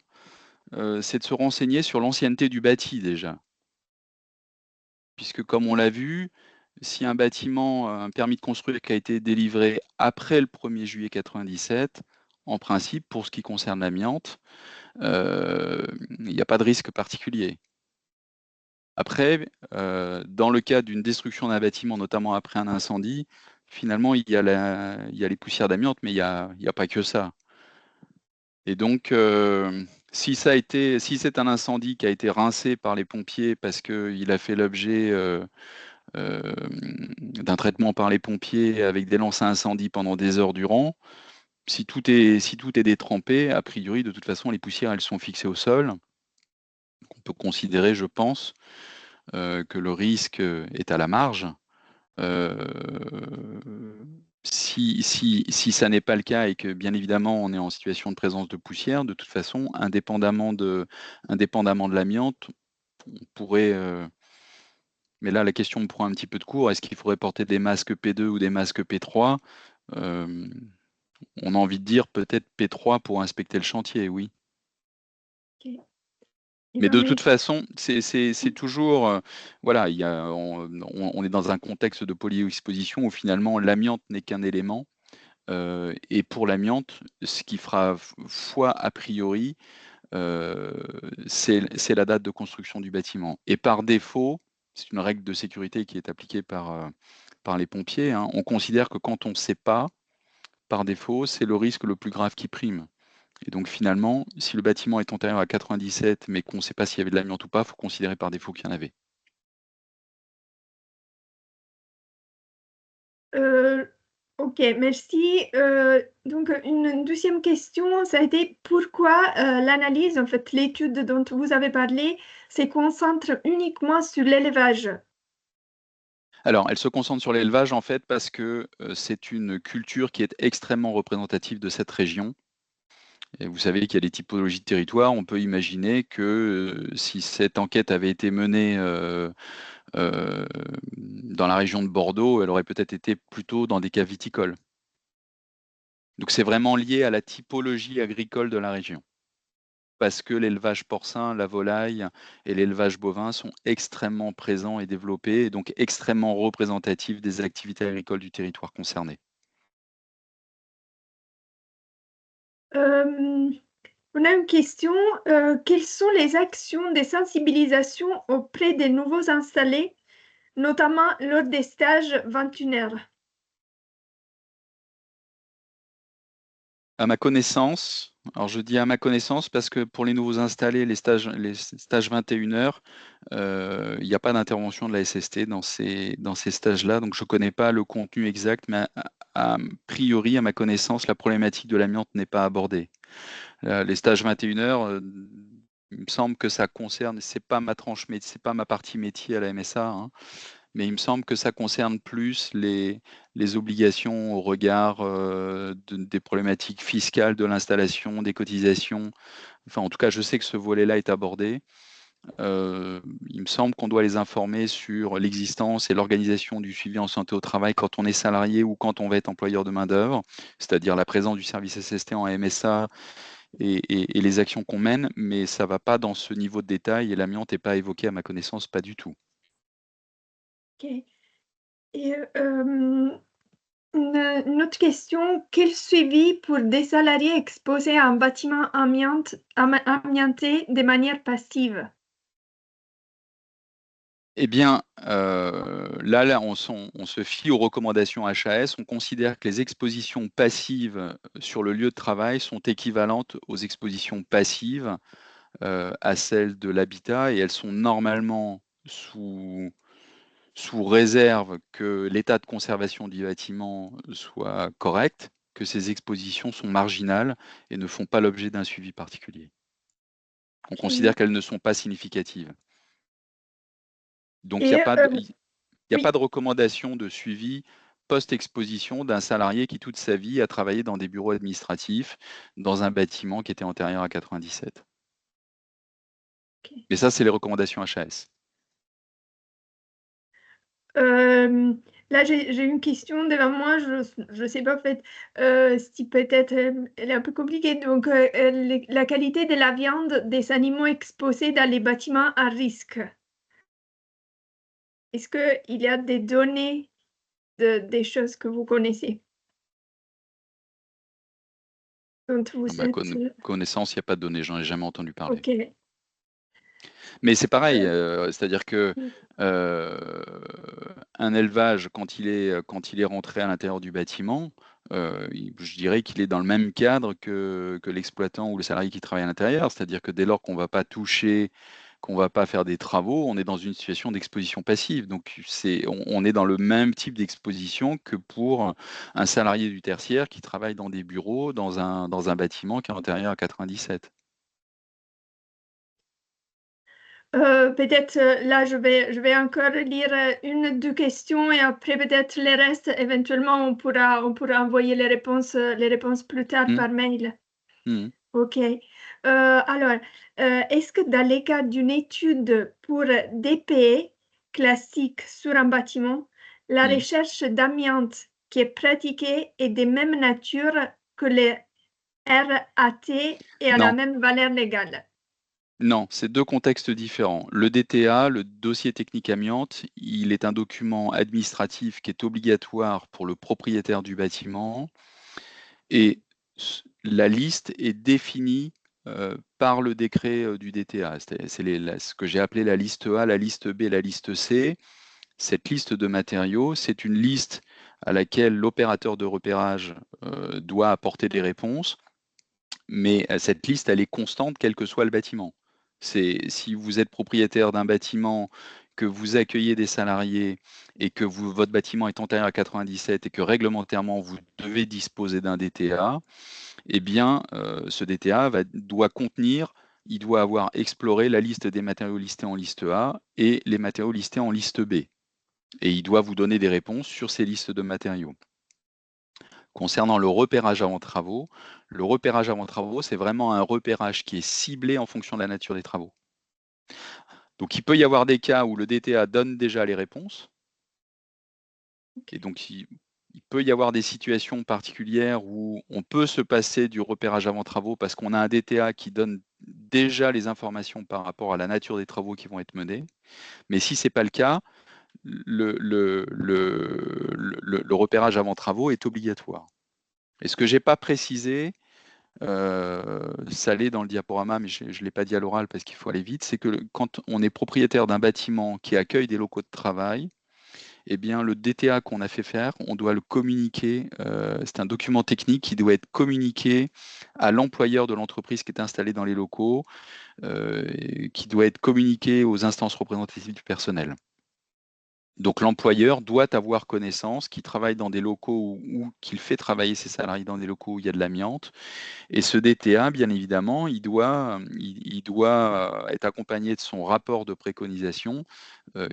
c'est de se renseigner sur l'ancienneté du bâti déjà. Puisque comme on l'a vu, si un bâtiment, un permis de construire qui a été délivré après le 1er juillet 97, en principe, pour ce qui concerne l'amiante, il n'y a pas de risque particulier. Après, dans le cas d'une destruction d'un bâtiment, notamment après un incendie, finalement, il y a les poussières d'amiante, mais il y a pas que ça. Et donc, si c'est un incendie qui a été rincé par les pompiers parce qu'il a fait l'objet, d'un traitement par les pompiers avec des lances à incendie pendant des heures durant, si tout est détrempé, a priori, de toute façon, les poussières, elles sont fixées au sol. On peut considérer, je pense, que le risque est à la marge. Euh, si ça n'est pas le cas et que bien évidemment on est en situation de présence de poussière, de toute façon, indépendamment de l'amiante, on pourrait. Mais là, la question me prend un petit peu de court. Est-ce qu'il faudrait porter des masques P2 ou des masques P3? Euh, on a envie de dire peut-être P3 pour inspecter le chantier, oui. Ok. Eh Mais ben, de toute merci. façon, c'est toujours, voilà, on est dans un contexte de polyexposition où finalement l'amiante n'est qu'un élément. Et pour l'amiante, ce qui fera foi a priori, euh, c'est la date de construction du bâtiment. Et par défaut, c'est une règle de sécurité qui est appliquée par les pompiers, hein, on considère que quand on ne sait pas, par défaut, c'est le risque le plus grave qui prime. Et donc finalement, si le bâtiment est antérieur à 97, mais qu'on ne sait pas s'il y avait de l'amiante ou pas, il faut considérer par défaut qu'il y en avait. Euh, ok, merci. Donc, une deuxième question, ça a été pourquoi l'analyse, en fait, l'étude dont vous avez parlé, se concentre uniquement sur l'élevage. Alors, elle se concentre sur l'élevage en fait parce que c'est une culture qui est extrêmement représentative de cette région. Et vous savez qu'il y a des typologies de territoires. On peut imaginer que si cette enquête avait été menée dans la région de Bordeaux, elle aurait peut-être été plutôt dans des cas viticoles. Donc c'est vraiment lié à la typologie agricole de la région. Parce que l'élevage porcin, la volaille et l'élevage bovin sont extrêmement présents et développés, et donc extrêmement représentatifs des activités agricoles du territoire concerné. Euh, on a une question. Quelles sont les actions de sensibilisation auprès des nouveaux installés, notamment lors des stages 21 heures? À ma connaissance, alors je dis à ma connaissance parce que pour les nouveaux installés, les stages 21 heures, il n'y a pas d'intervention de la SST dans ces stages-là, donc je ne connais pas le contenu exact, mais a priori, à ma connaissance, la problématique de l'amiante n'est pas abordée. Les stages 21 heures, il me semble que ça concerne, c'est pas ma tranche, mais c'est pas ma partie métier à la MSA, hein, mais il me semble que ça concerne plus les obligations au regard des problématiques fiscales de l'installation, des cotisations. Enfin, en tout cas, je sais que ce volet-là est abordé. Il me semble qu'on doit les informer sur l'existence et l'organisation du suivi en santé au travail quand on est salarié ou quand on va être employeur de main-d'œuvre, c'est-à-dire la présence du service SST en MSA et les actions qu'on mène, mais ça ne va pas dans ce niveau de détail et l'amiante n'est pas évoqué à ma connaissance, pas du tout. Ok. Et une autre question, quel suivi pour des salariés exposés à un bâtiment amianté de manière passive? Eh bien, là, on se fie aux recommandations HAS. On considère que les expositions passives sur le lieu de travail sont équivalentes aux expositions passives à celles de l'habitat et elles sont normalement sous réserve que l'état de conservation du bâtiment soit correct, que ces expositions sont marginales et ne font pas l'objet d'un suivi particulier. On considère Ok. qu'elles ne sont pas significatives. Donc, il n'y a Et pas de, il y a oui, pas de recommandation de suivi post-exposition d'un salarié qui toute sa vie a travaillé dans des bureaux administratifs dans un bâtiment qui était antérieur à 97. Ok. Mais ça, c'est les recommandations HAS. Là, j'ai une question devant moi. Je sais pas en fait si peut-être elle est un peu compliquée. Donc, la qualité de la viande des animaux exposés dans les bâtiments à risque. Est-ce qu'il y a des données des choses que vous connaissez? Dont À vous ma êtes... connaissance, il n'y a pas de données, j'en ai jamais entendu parler. Ok. Mais c'est pareil, c'est-à-dire que Mm. un élevage, quand il est rentré à l'intérieur du bâtiment, je dirais qu'il est dans le même cadre que l'exploitant ou le salarié qui travaille à l'intérieur. C'est-à-dire que dès lors qu'on ne va pas toucher, qu'on ne va pas faire des travaux, on est dans une situation d'exposition passive. Donc on est dans le même type d'exposition que pour un salarié du tertiaire qui travaille dans des bureaux, dans un bâtiment qui est antérieur à 97. Peut-être là, je vais encore lire une, deux questions et après peut-être les restes, éventuellement, on pourra envoyer les réponses plus tard Mmh. par mail. Mmh. OK. Alors, est-ce que dans les cas d'une étude pour DPE classique sur un bâtiment, la Mmh. recherche d'amiante qui est pratiquée est de même nature que les RAT et à la Non. même valeur légale? Non, c'est 2 contextes différents. Le DTA, le dossier technique amiante, il est un document administratif qui est obligatoire pour le propriétaire du bâtiment et la liste est définie par le décret du DTA. C'est ce que j'ai appelé la liste A, la liste B, la liste C. Cette liste de matériaux, c'est une liste à laquelle l'opérateur de repérage doit apporter des réponses, mais cette liste, elle est constante quel que soit le bâtiment. Si vous êtes propriétaire d'un bâtiment, que vous accueillez des salariés et que votre bâtiment est antérieur à 97 et que réglementairement vous devez disposer d'un DTA, eh bien, ce DTA doit contenir, il doit avoir exploré la liste des matériaux listés en liste A et les matériaux listés en liste B. Et il doit vous donner des réponses sur ces listes de matériaux. Concernant le repérage avant travaux, c'est vraiment un repérage qui est ciblé en fonction de la nature des travaux. Donc il peut y avoir des cas où le DTA donne déjà les réponses, et donc il peut y avoir des situations particulières où on peut se passer du repérage avant travaux parce qu'on a un DTA qui donne déjà les informations par rapport à la nature des travaux qui vont être menés. Mais si ce n'est pas le cas, le repérage avant travaux est obligatoire. Et ce que je n'ai pas précisé, ça l'est dans le diaporama, mais je ne l'ai pas dit à l'oral parce qu'il faut aller vite, c'est que quand on est propriétaire d'un bâtiment qui accueille des locaux de travail, eh bien, le DTA qu'on a fait faire, on doit le communiquer. C'est un document technique qui doit être communiqué à l'employeur de l'entreprise qui est installé dans les locaux, qui doit être communiqué aux instances représentatives du personnel. Donc l'employeur doit avoir connaissance qu'il travaille dans des locaux ou qu'il fait travailler ses salariés dans des locaux où il y a de l'amiante. Et ce DTA, bien évidemment, il doit être accompagné de son rapport de préconisation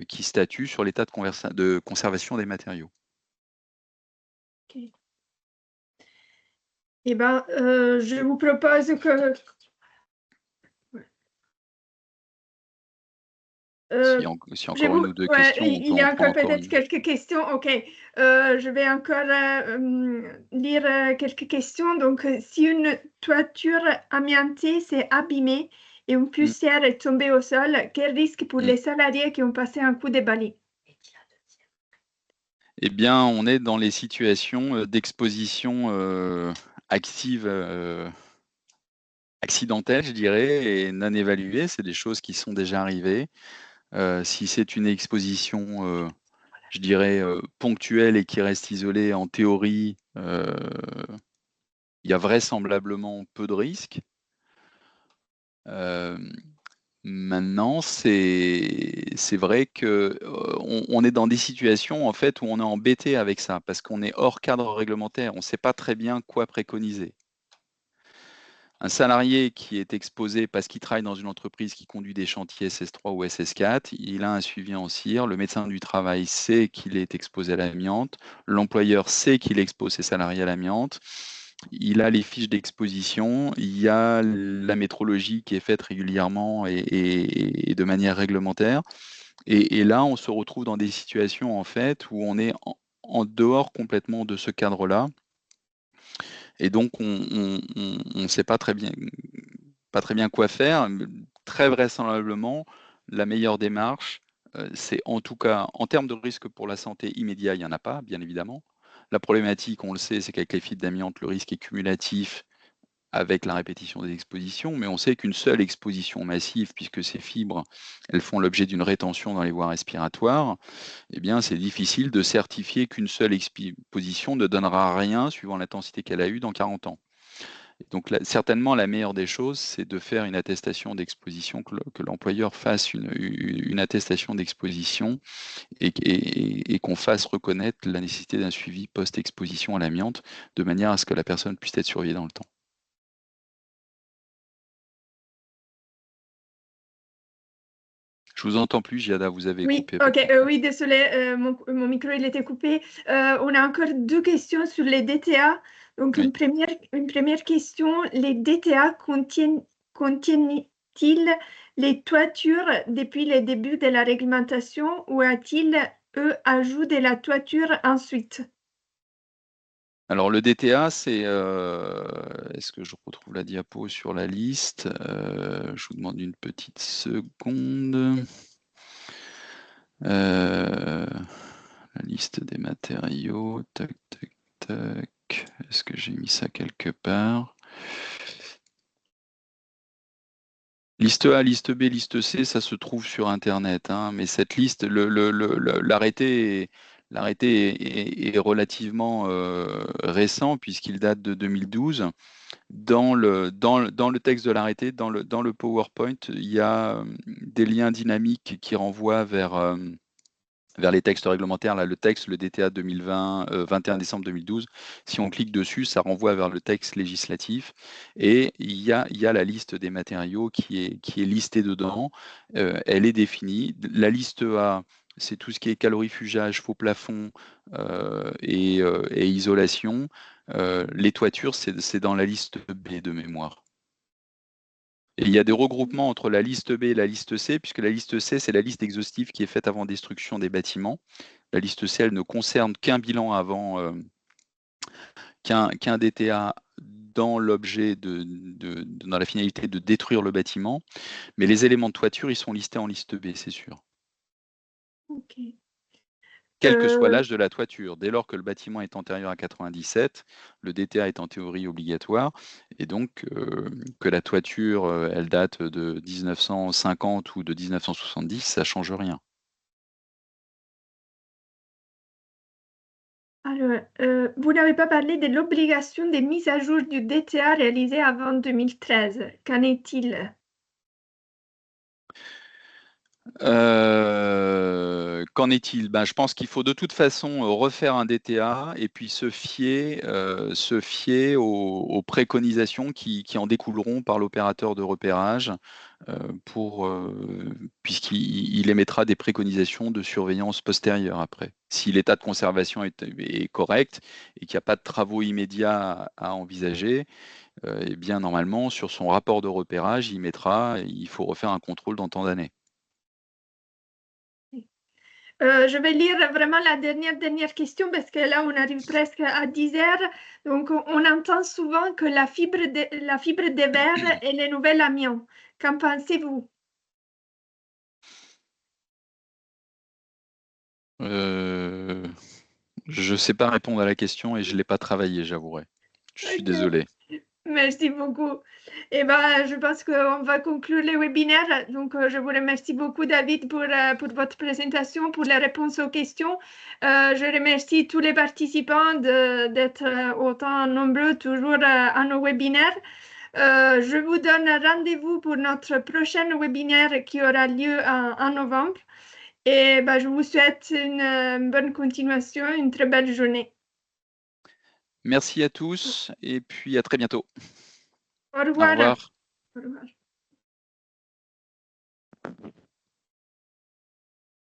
qui statue sur l'état de conservation des matériaux. Ok. Eh ben, je vous propose que... S'il y a encore une ou deux questions, on peut il y en a prendre encore encore peut-être une. quelques questions. OK. Je vais encore lire quelques questions. Donc, si une toiture amiantée s'est abîmée et une Mm, poussière est tombée au sol, quel risque pour mm. les salariés qui ont passé un coup de balai? Eh bien, on est dans les situations d'exposition active, accidentelle, je dirais, et non évaluée. C'est des choses qui sont déjà arrivées. Si c'est une exposition je dirais, ponctuelle et qui reste isolée, en théorie, il y a vraisemblablement peu de risques. Maintenant, c'est vrai que, on est dans des situations, en fait, où on est embêté avec ça, parce qu'on est hors cadre réglementaire. On ne sait pas très bien quoi préconiser. Un salarié qui est exposé parce qu'il travaille dans une entreprise qui conduit des chantiers SS3 ou SS4, il a un suivi en cire. Le médecin du travail sait qu'il est exposé à l'amiante. L'employeur sait qu'il expose ses salariés à l'amiante. Il a les fiches d'exposition. Il y a la métrologie qui est faite régulièrement et de manière réglementaire. Et là, on se retrouve dans des situations en fait où on est en dehors complètement de ce cadre-là. Et donc, on ne sait pas très bien quoi faire. Très vraisemblablement, la meilleure démarche, c'est en tout cas, en termes de risque pour la santé immédiat, il n'y en a pas, bien évidemment. La problématique, on le sait, c'est qu'avec les fibres d'amiante, le risque est cumulatif avec la répétition des expositions, mais on sait qu'une seule exposition massive, puisque ces fibres, elles font l'objet d'une rétention dans les voies respiratoires, eh bien, c'est difficile de certifier qu'une seule exposition ne donnera rien suivant l'intensité qu'elle a eue dans 40 ans. Et donc, certainement, la meilleure des choses, c'est de faire une attestation d'exposition, que l'employeur fasse une attestation d'exposition et qu'on fasse reconnaître la nécessité d'un suivi post-exposition à l'amiante, de manière à ce que la personne puisse être surveillée dans le temps. Je vous entends plus, Giada, vous avez Oui, coupé. ok, oui, désolé, mon micro il était coupé. On a encore deux questions sur les DTA. Donc, Oui. une première question, les DTA contiennent-ils les toitures depuis le début de la réglementation ou a-t-il, eux, ajout de la toiture ensuite? Alors le DTA, c'est, est-ce que je retrouve la diapo sur la liste? Je vous demande une petite seconde. La liste des matériaux, tac, tac, tac. Est-ce que j'ai mis ça quelque part? Liste A, liste B, liste C, ça se trouve sur Internet, hein, mais cette liste, l'arrêté est relativement récent puisqu'il date de 2012. Dans le texte de l'arrêté, dans le PowerPoint, il y a des liens dynamiques qui renvoient vers les textes réglementaires. Là, le texte, le DTA 2020, 21 décembre 2012, si on clique dessus, ça renvoie vers le texte législatif. Et il y a la liste des matériaux qui est listée dedans. Elle est définie. La liste A, c'est tout ce qui est calorifugage, faux plafond et isolation. Les toitures, c'est dans la liste B de mémoire. Et il y a des regroupements entre la liste B et la liste C, puisque la liste C, c'est la liste exhaustive qui est faite avant destruction des bâtiments. La liste C, elle ne concerne qu'un bilan avant, qu'un DTA dans l'objet dans la finalité de détruire le bâtiment. Mais les éléments de toiture, ils sont listés en liste B, c'est sûr. Ok. Quel que soit l'âge de la toiture. Dès lors que le bâtiment est antérieur à 97, le DTA est en théorie obligatoire. Et donc, que la toiture, elle date de 1950 ou de 1970, ça ne change rien. Alors, vous n'avez pas parlé de l'obligation des mises à jour du DTA réalisées avant 2013. Qu'en est-il? Qu'en est-il? Ben, je pense qu'il faut de toute façon refaire un DTA et puis se fier aux préconisations qui en découleront par l'opérateur de repérage puisqu'il émettra des préconisations de surveillance postérieure après. Si l'état de conservation est correct et qu'il n'y a pas de travaux immédiats à envisager, eh bien normalement sur son rapport de repérage, il faut refaire un contrôle dans tant d'années. Je vais lire vraiment la dernière question parce que là, on arrive presque à 10 heures. Donc, on entend souvent que la fibre de verre est le nouvel amiant. Qu'en pensez-vous? Je ne sais pas répondre à la question et je ne l'ai pas travaillé, j'avouerai. Je suis Ok. désolé. Merci beaucoup. Et ben, je pense qu'on va conclure le webinaire. Donc, je vous remercie beaucoup, David, pour votre présentation, pour les réponses aux questions. Je remercie tous les participants d'être autant nombreux toujours à nos webinaires. Je vous donne rendez-vous pour notre prochain webinaire qui aura lieu en novembre. Et ben, je vous souhaite une bonne continuation, une très belle journée. Merci à tous et puis à très bientôt. Au Au revoir. revoir. Au revoir.